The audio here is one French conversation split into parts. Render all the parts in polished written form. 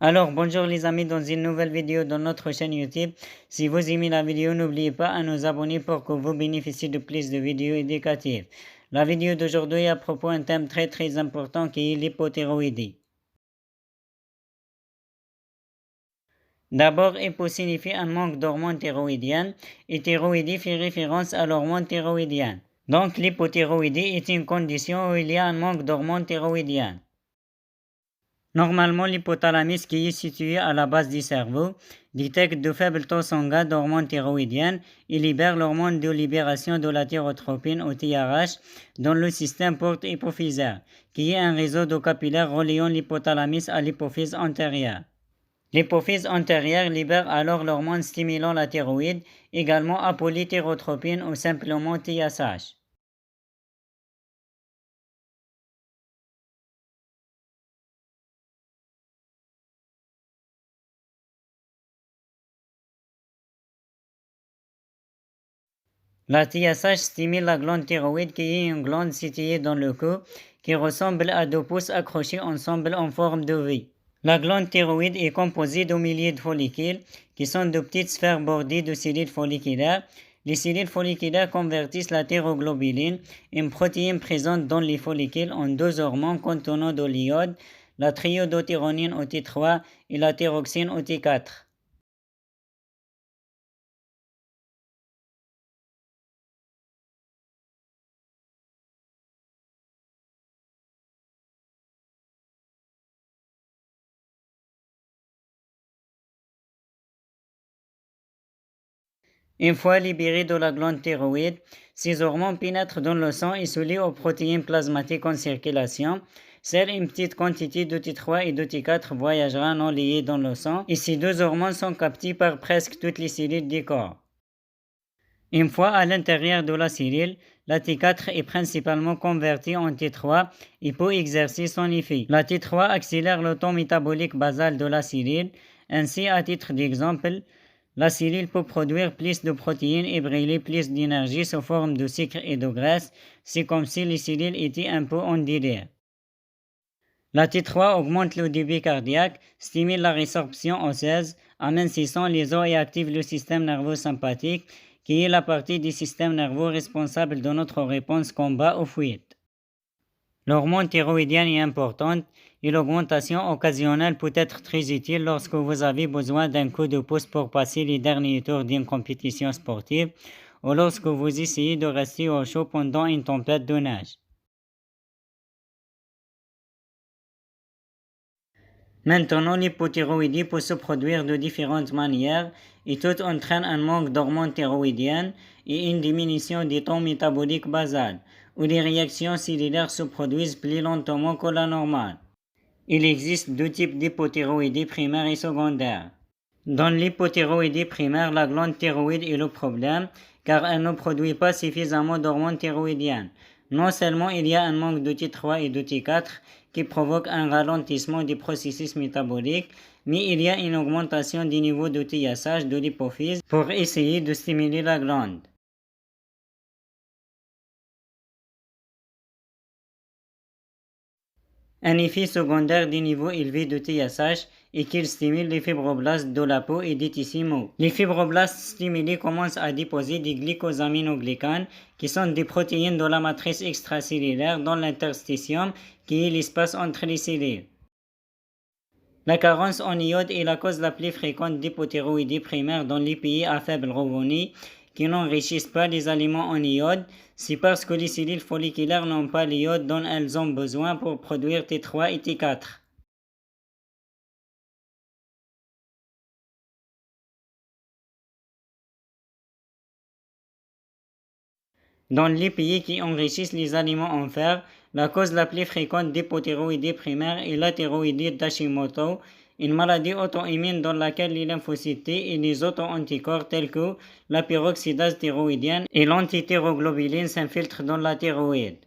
Alors, bonjour les amis, dans une nouvelle vidéo dans notre chaîne YouTube. Si vous aimez la vidéo, n'oubliez pas à nous abonner pour que vous bénéficiez de plus de vidéos éducatives. La vidéo d'aujourd'hui est à propos d'un thème très important qui est l'hypothyroïdie. D'abord, hypo signifie un manque d'hormones thyroïdiennes et thyroïdie fait référence à l'hormone thyroïdienne. Donc, l'hypothyroïdie est une condition où il y a un manque d'hormones thyroïdiennes. Normalement, l'hypothalamus qui est situé à la base du cerveau détecte de faibles taux sanguins d'hormones thyroïdiennes et libère l'hormone de libération de la thyrotropine ou TRH dans le système porte-hypophysaire, qui est un réseau de capillaires reliant l'hypothalamus à l'hypophyse antérieure. L'hypophyse antérieure libère alors l'hormone stimulant la thyroïde, également appelée thyrotropine ou simplement TSH. La TSH stimule la glande thyroïde qui est une glande située dans le cou qui ressemble à deux pouces accrochés ensemble en forme de V. La glande thyroïde est composée de milliers de follicules qui sont de petites sphères bordées de cellules folliculaires. Les cellules folliculaires convertissent la thyroglobuline, une protéine présente dans les follicules, en deux hormones contenant de l'iode, la triiodothyronine au T3 et la thyroxine au T4. Une fois libérés de la glande thyroïde, ces hormones pénètrent dans le sang et se lient aux protéines plasmatiques en circulation. Seule une petite quantité de T3 et de T4 voyagera non liées dans le sang et ces deux hormones sont captées par presque toutes les cellules du corps. Une fois à l'intérieur de la cellule, la T4 est principalement convertie en T3 et peut exercer son effet. La T3 accélère le temps métabolique basal de la cellule. Ainsi, à titre d'exemple, la cellule peut produire plus de protéines et brûler plus d'énergie sous forme de sucre et de graisse. C'est comme si les cellules étaient un peu en délire. La T3 augmente le débit cardiaque, stimule la résorption osseuse, amincissant les os et active le système nerveux sympathique, qui est la partie du système nerveux responsable de notre réponse combat ou fuite. L'hormone thyroïdienne est importante et l'augmentation occasionnelle peut être très utile lorsque vous avez besoin d'un coup de pouce pour passer les derniers tours d'une compétition sportive ou lorsque vous essayez de rester au chaud pendant une tempête de neige. Maintenant, l'hypothyroïdie peut se produire de différentes manières et tout entraîne un manque d'hormones thyroïdiennes et une diminution du taux métabolique basal, où les réactions cellulaires se produisent plus lentement que la normale. Il existe deux types d'hypothyroïdie primaire et secondaire. Dans l'hypothyroïdie primaire, la glande thyroïde est le problème car elle ne produit pas suffisamment d'hormones thyroïdiennes. Non seulement il y a un manque de T3 et de T4 qui provoque un ralentissement du processus métabolique, mais il y a une augmentation du niveau de TSH de l'hypophyse pour essayer de stimuler la glande. Un effet secondaire des niveaux élevés de TSH est qu'il stimule les fibroblastes de la peau et des tissus mous. Les fibroblastes stimulés commencent à déposer des glycosaminoglycanes qui sont des protéines de la matrice extracellulaire dans l'interstitium qui est l'espace entre les cellules. La carence en iode est la cause la plus fréquente d'hypothyroïdie primaire dans les pays à faible revenu qui n'enrichissent pas les aliments en iode. C'est parce que les cellules folliculaires n'ont pas l'iode dont elles ont besoin pour produire T3 et T4. Dans les pays qui enrichissent les aliments en fer, la cause la plus fréquente d'hypothyroïdie primaire est la thyroïdie d'Hashimoto, une maladie auto-immune dans laquelle les lymphocytes T et les auto-anticorps tels que la peroxydase thyroïdienne et l'antithyroglobuline s'infiltrent dans la thyroïde.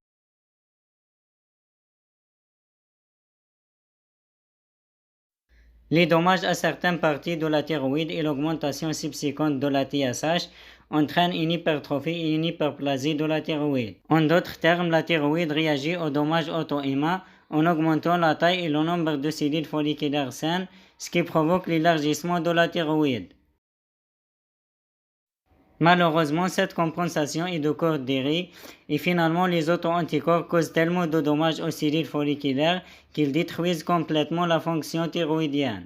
Les dommages à certaines parties de la thyroïde et l'augmentation subséquente de la TSH entraînent une hypertrophie et une hyperplasie de la thyroïde. En d'autres termes, la thyroïde réagit aux dommages auto-immuns en augmentant la taille et le nombre de cellules folliculaires saines, ce qui provoque l'élargissement de la thyroïde. Malheureusement, cette compensation est de courte durée et finalement les auto-anticorps causent tellement de dommages aux cellules folliculaires qu'ils détruisent complètement la fonction thyroïdienne.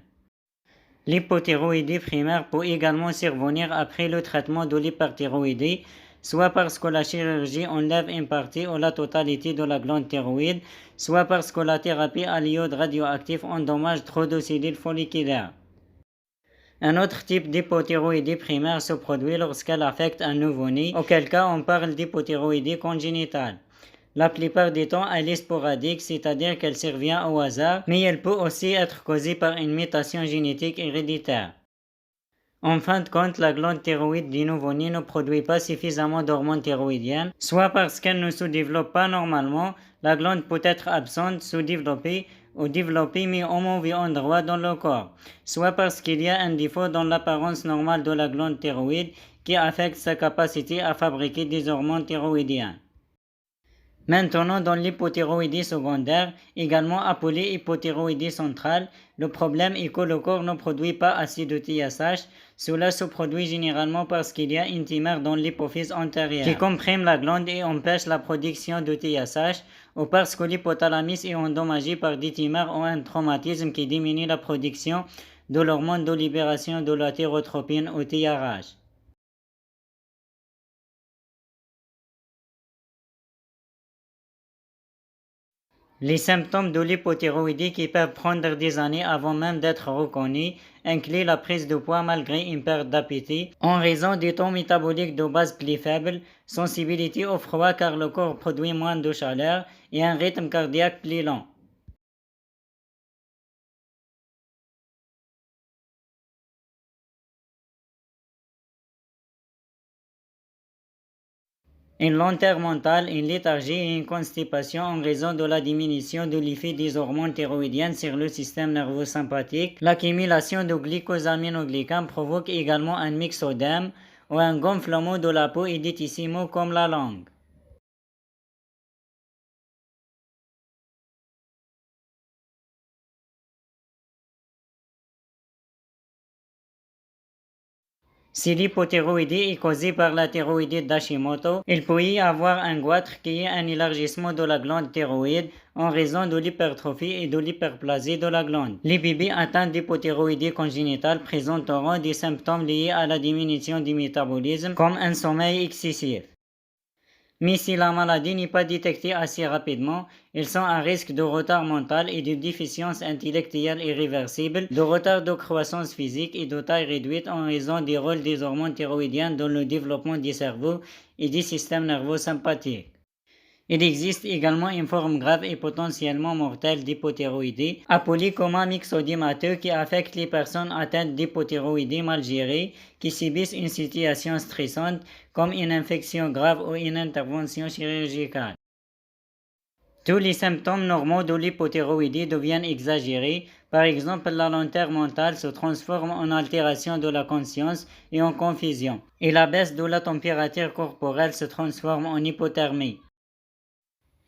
L'hypothyroïdie primaire peut également survenir après le traitement de l'hyperthyroïdie, soit parce que la chirurgie enlève une partie ou la totalité de la glande thyroïde, soit parce que la thérapie à l'iode radioactif endommage trop de cellules folliculaires. Un autre type d'hypothyroïdie primaire se produit lorsqu'elle affecte un nouveau-né, auquel cas on parle d'hypothyroïdie congénitale. La plupart du temps, elle est sporadique, c'est-à-dire qu'elle survient au hasard, mais elle peut aussi être causée par une mutation génétique héréditaire. En fin de compte, la glande thyroïde du nouveau-né ne produit pas suffisamment d'hormones thyroïdiennes, soit parce qu'elle ne se développe pas normalement, la glande peut être absente, sous-développée ou développée mais au mauvais endroit dans le corps, soit parce qu'il y a un défaut dans l'apparence normale de la glande thyroïde qui affecte sa capacité à fabriquer des hormones thyroïdiennes. Maintenant, dans l'hypothyroïdie secondaire, également appelée hypothyroïdie centrale, le problème est que le corps ne produit pas assez de TSH. Cela se produit généralement parce qu'il y a une tumeur dans l'hypophyse antérieure qui comprime la glande et empêche la production de TSH, ou parce que l'hypothalamus est endommagé par des tumeurs ou un traumatisme qui diminue la production de l'hormone de libération de la thyrotropine ou TRH. Les symptômes de l'hypothyroïdie qui peuvent prendre des années avant même d'être reconnus incluent la prise de poids malgré une perte d'appétit, en raison du taux métabolique de base plus faible, sensibilité au froid car le corps produit moins de chaleur et un rythme cardiaque plus lent. Une lenteur mentale, une léthargie et une constipation en raison de la diminution de l'effet des hormones thyroïdiennes sur le système nerveux sympathique. L'accumulation de glycosaminoglycans provoque également un myxodème ou un gonflement de la peau et des tissus mous comme la langue. Si l'hypothyroïdie est causée par la thyroïdite d'Hashimoto, il peut y avoir un goitre qui est un élargissement de la glande thyroïde en raison de l'hypertrophie et de l'hyperplasie de la glande. Les bébés atteints d'hypothyroïdie congénitale présenteront des symptômes liés à la diminution du métabolisme, comme un sommeil excessif. Mais si la maladie n'est pas détectée assez rapidement, ils sont à risque de retard mental et de déficience intellectuelle irréversible, de retard de croissance physique et de taille réduite en raison des rôles des hormones thyroïdiennes dans le développement du cerveau et du système nerveux sympathique. Il existe également une forme grave et potentiellement mortelle d'hypothyroïdie, appelée coma myxodémateux, qui affecte les personnes atteintes d'hypothyroïdie mal gérée, qui subissent une situation stressante, comme une infection grave ou une intervention chirurgicale. Tous les symptômes normaux de l'hypothyroïdie deviennent exagérés. Par exemple, la lenteur mentale se transforme en altération de la conscience et en confusion, et la baisse de la température corporelle se transforme en hypothermie.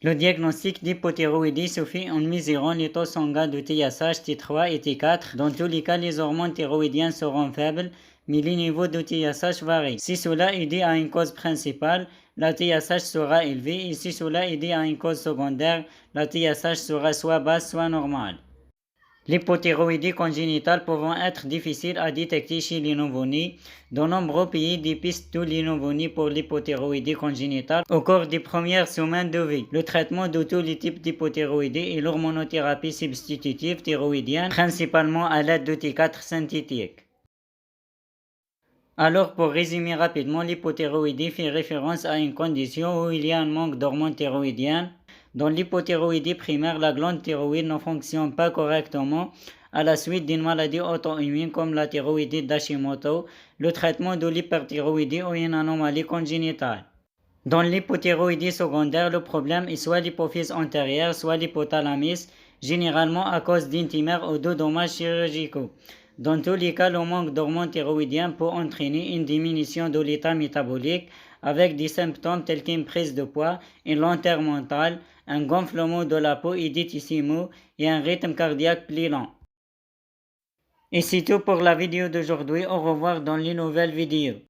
Le diagnostic d'hypothyroïdie se fait en mesurant les taux sanguins de TSH, T3 et T4. Dans tous les cas, les hormones thyroïdiennes seront faibles, mais les niveaux de TSH varient. Si cela est dû à une cause principale, la TSH sera élevée, et si cela est dû à une cause secondaire, la TSH sera soit basse, soit normale. L'hypothyroïdie congénitale pouvant être difficile à détecter chez les nouveau-nés, de nombreux pays dépistent tous les nouveau-nés pour l'hypothyroïdie congénitale au cours des premières semaines de vie. Le traitement de tous les types d'hypothyroïdie est l'hormonothérapie substitutive thyroïdienne, principalement à l'aide de T4 synthétiques. Alors, pour résumer rapidement, l'hypothyroïdie fait référence à une condition où il y a un manque d'hormones thyroïdiennes. Dans l'hypothyroïdie primaire, la glande thyroïde ne fonctionne pas correctement à la suite d'une maladie auto-immune comme la thyroïdite d'Hashimoto, le traitement de l'hyperthyroïdie ou une anomalie congénitale. Dans l'hypothyroïdie secondaire, le problème est soit l'hypophyse antérieure, soit l'hypothalamus, généralement à cause d'une tumeur ou de dommages chirurgicaux. Dans tous les cas, le manque d'hormones thyroïdiennes peut entraîner une diminution de l'état métabolique avec des symptômes tels qu'une prise de poids, une lenteur mentale, un gonflement de la peau idétissimo et un rythme cardiaque plus lent. Et c'est tout pour la vidéo d'aujourd'hui. Au revoir dans les nouvelles vidéos.